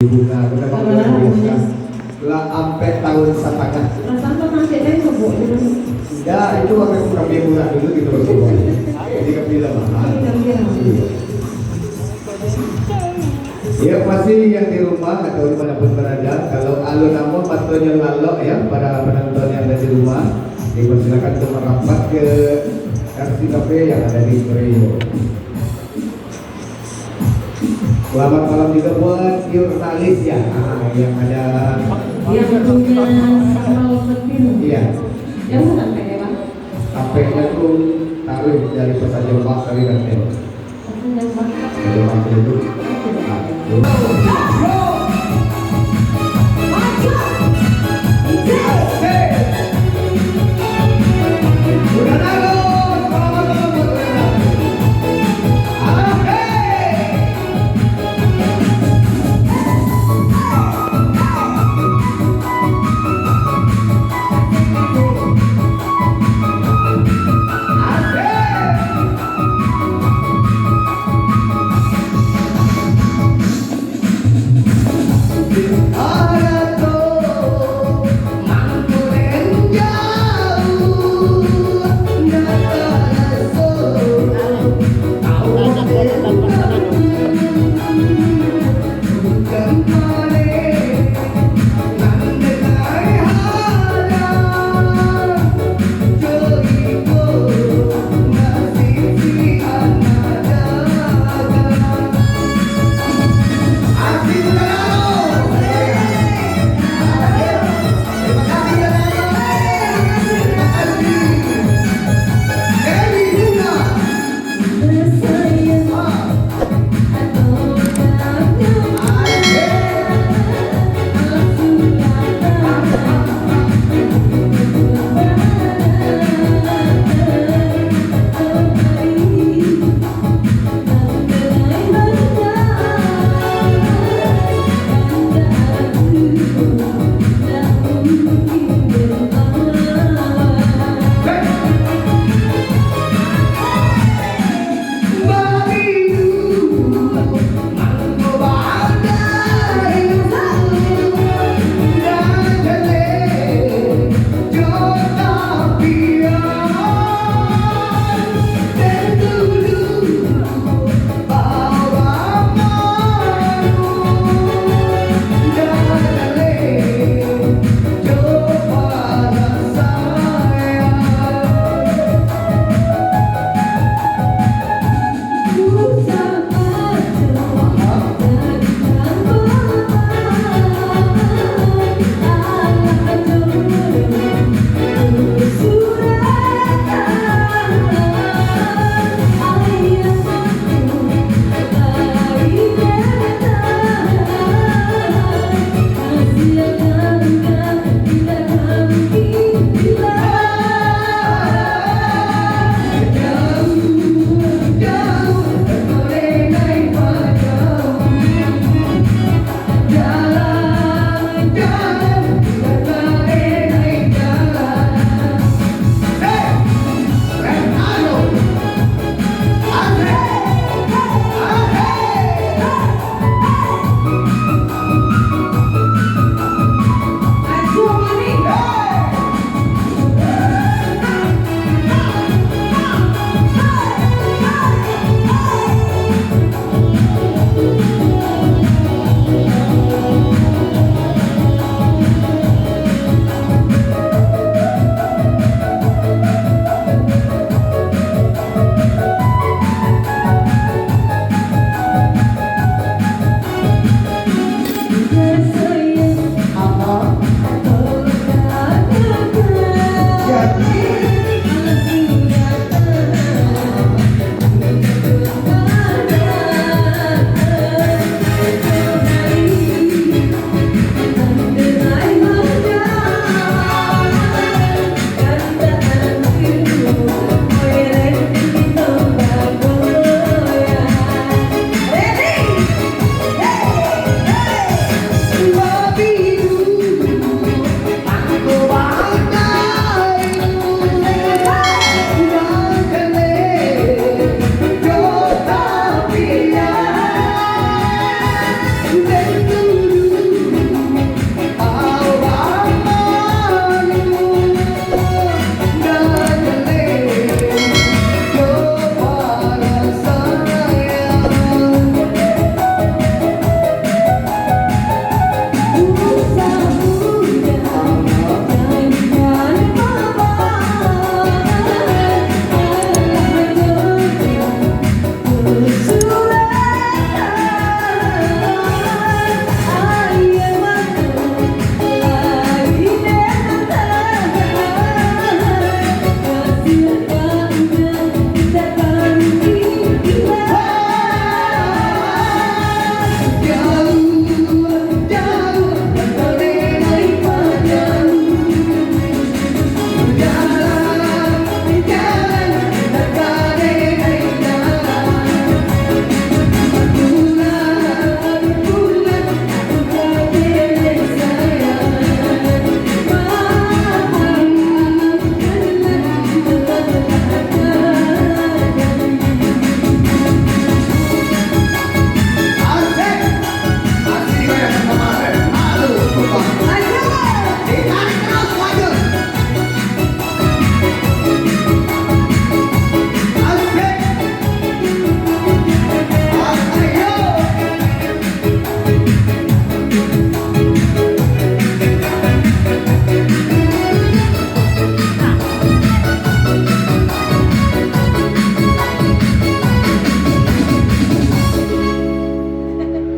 bunga kita luar biasa lah sampai tahun setengah. Perasaan tuh masih ada yang kebo gitu. Ya itu waktu kami murah dulu gitu loh sih. Jadi kami mahal. Ya masih yang di rumah atau dimanapun berada, kalau alun namun patunya lalok ya para penonton yang ada di rumah, dipersilakan untuk merapat ke RC Cafe yang ada di Korea. Selamat malam juga buat jurnalis ya, yang ada yang punya sambal petir. Iya. Yang bukan kayak bang. Kafe-nya tuh taruh dari kota Jombang kali dan Jombang. Yang bang. Jombang itu.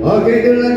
Oke, dulu